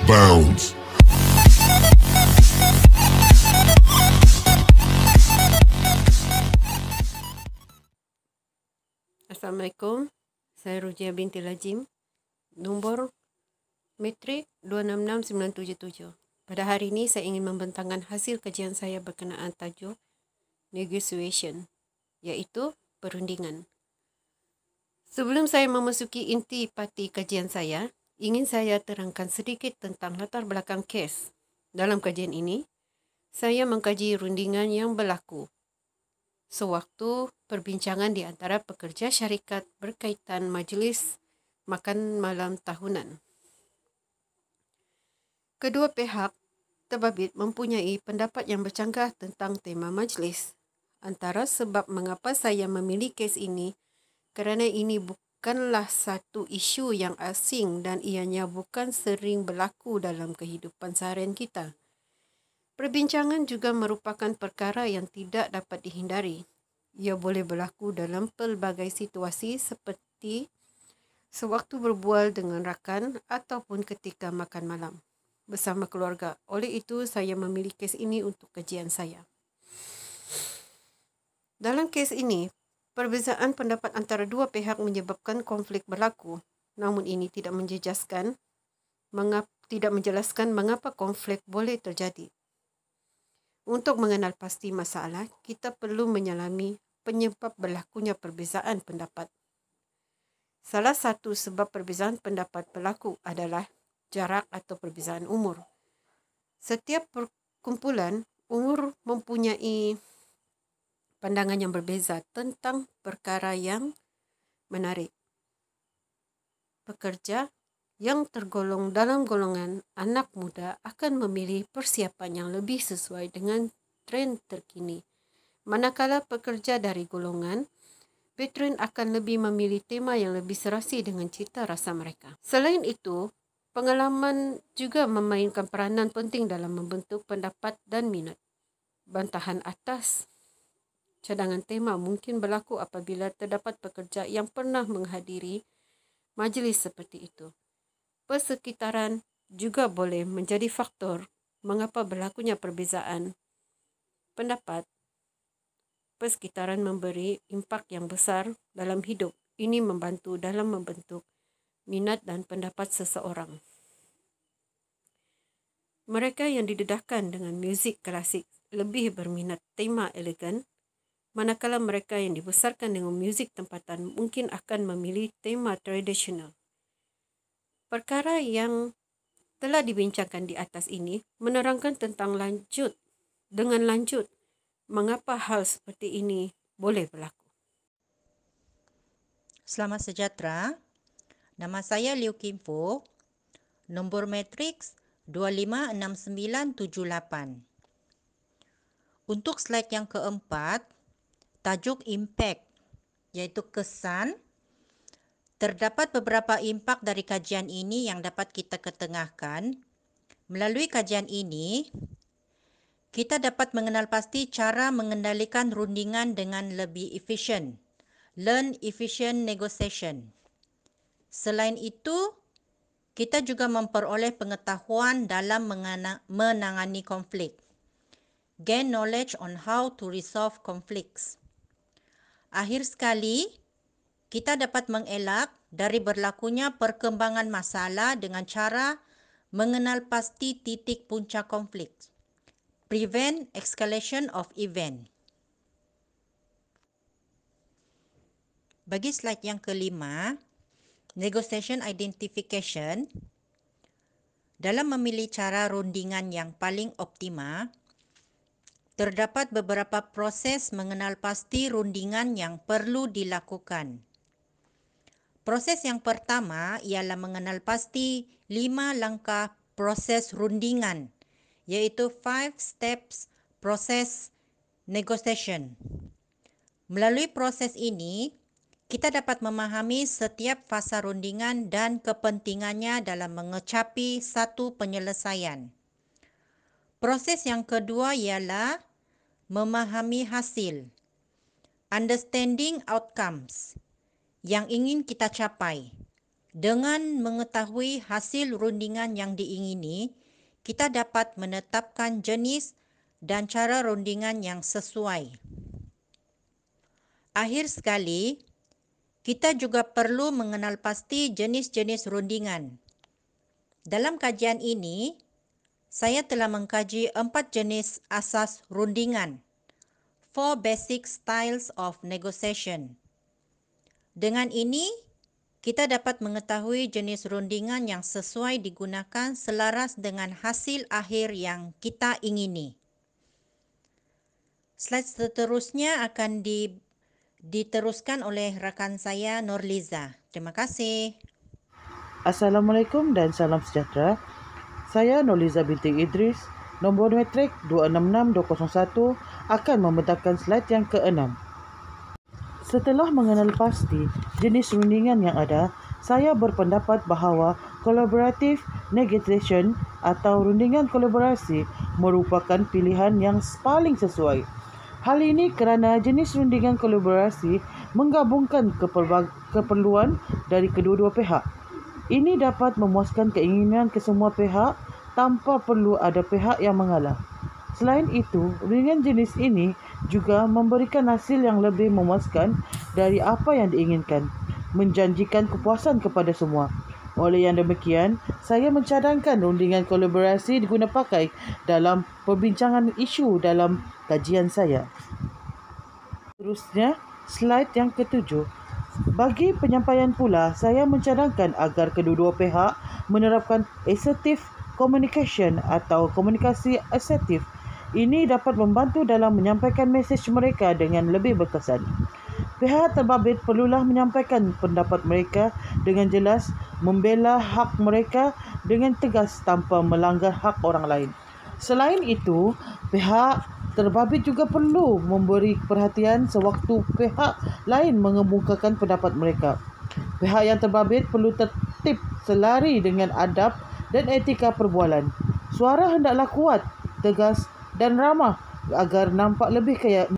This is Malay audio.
Bounce. Assalamualaikum, saya Rujia binti Lajim, nombor metrik 266977. Pada hari ini saya ingin membentangkan hasil kajian saya berkenaan tajuk negotiation, iaitu perundingan. Sebelum saya memasuki inti parti kajian saya, ingin saya terangkan sedikit tentang latar belakang kes. Dalam kajian ini, saya mengkaji rundingan yang berlaku sewaktu perbincangan di antara pekerja syarikat berkaitan majlis makan malam tahunan. Kedua pihak terbabit mempunyai pendapat yang bercanggah tentang tema majlis. Antara sebab mengapa saya memilih kes ini kerana ini bukanlah satu isu yang asing dan ianya bukan sering berlaku dalam kehidupan seharian kita. Perbincangan juga merupakan perkara yang tidak dapat dihindari. Ia boleh berlaku dalam pelbagai situasi seperti sewaktu berbual dengan rakan ataupun ketika makan malam bersama keluarga. Oleh itu, saya memilih kes ini untuk kajian saya. Dalam kes ini, perbezaan pendapat antara dua pihak menyebabkan konflik berlaku. Namun ini tidak menjelaskan mengapa konflik boleh terjadi. Untuk mengenal pasti masalah, kita perlu menyelami penyebab berlakunya perbezaan pendapat. Salah satu sebab perbezaan pendapat berlaku adalah jarak atau perbezaan umur. Setiap perkumpulan umur mempunyai pandangan yang berbeza tentang perkara yang menarik. Pekerja yang tergolong dalam golongan anak muda akan memilih persiapan yang lebih sesuai dengan trend terkini. Manakala pekerja dari golongan veteran akan lebih memilih tema yang lebih serasi dengan cita rasa mereka. Selain itu, pengalaman juga memainkan peranan penting dalam membentuk pendapat dan minat. Bantahan atas cadangan tema mungkin berlaku apabila terdapat pekerja yang pernah menghadiri majlis seperti itu. Persekitaran juga boleh menjadi faktor mengapa berlakunya perbezaan pendapat. Persekitaran memberi impak yang besar dalam hidup. Ini membantu dalam membentuk minat dan pendapat seseorang. Mereka yang didedahkan dengan muzik klasik lebih berminat tema elegan, manakala mereka yang dibesarkan dengan muzik tempatan mungkin akan memilih tema tradisional. Perkara yang telah dibincangkan di atas ini menerangkan tentang lanjut mengapa hal seperti ini boleh berlaku. Selamat sejahtera. Nama saya Liu Kim Fo. Nombor matriks 256978. Untuk slide yang keempat, tajuk impact iaitu kesan. Terdapat beberapa impak dari kajian ini yang dapat kita ketengahkan. Melalui kajian ini, kita dapat mengenal pasti cara mengendalikan rundingan dengan lebih efisien. Learn efficient negotiation. Selain itu, kita juga memperoleh pengetahuan dalam menangani konflik. Gain knowledge on how to resolve conflicts. Akhir sekali, kita dapat mengelak dari berlakunya perkembangan masalah dengan cara mengenal pasti titik punca konflik. Prevent escalation of event. Bagi slide yang kelima, negotiation identification. Dalam memilih cara rundingan yang paling optima, terdapat beberapa proses mengenal pasti rundingan yang perlu dilakukan. Proses yang pertama ialah mengenal pasti 5 langkah proses rundingan, iaitu 5 steps process negotiation. Melalui proses ini, kita dapat memahami setiap fasa rundingan dan kepentingannya dalam mengecapi satu penyelesaian. Proses yang kedua ialah memahami hasil, understanding outcomes yang ingin kita capai Dengan mengetahui hasil rundingan yang diingini, kita dapat menetapkan jenis dan cara rundingan yang sesuai. Akhir sekali, kita juga perlu mengenal pasti jenis-jenis rundingan. Dalam kajian ini, saya telah mengkaji 4 jenis asas rundingan, 4 basic styles of negotiation. Dengan ini, kita dapat mengetahui jenis rundingan yang sesuai digunakan selaras dengan hasil akhir yang kita ingini. Slide seterusnya akan diteruskan oleh rakan saya Nurliza. Terima kasih. Assalamualaikum dan salam sejahtera. Saya Nurliza binti Idris, nombor metrik 266201 akan membentangkan slide yang ke-6. Setelah mengenal pasti jenis rundingan yang ada, saya berpendapat bahawa collaborative negotiation atau rundingan kolaborasi merupakan pilihan yang paling sesuai. Hal ini kerana jenis rundingan kolaborasi menggabungkan keperluan dari kedua-dua pihak. Ini dapat memuaskan keinginan kesemua pihak tanpa perlu ada pihak yang mengalah. Selain itu, rundingan jenis ini juga memberikan hasil yang lebih memuaskan dari apa yang diinginkan, menjanjikan kepuasan kepada semua. Oleh yang demikian, saya mencadangkan rundingan kolaborasi diguna pakai dalam perbincangan isu dalam kajian saya. Seterusnya, slide yang ke-7. Bagi penyampaian pula, saya mencadangkan agar kedua-dua pihak menerapkan assertive communication atau komunikasi asertif. Ini dapat membantu dalam menyampaikan mesej mereka dengan lebih berkesan. Pihak terbabit perlulah menyampaikan pendapat mereka dengan jelas, membela hak mereka dengan tegas tanpa melanggar hak orang lain. Selain itu, pihak terbabit juga perlu memberi perhatian sewaktu pihak lain mengemukakan pendapat mereka. Pihak yang terbabit perlu tertib selari dengan adab dan etika perbualan. Suara hendaklah kuat, tegas dan ramah agar nampak lebih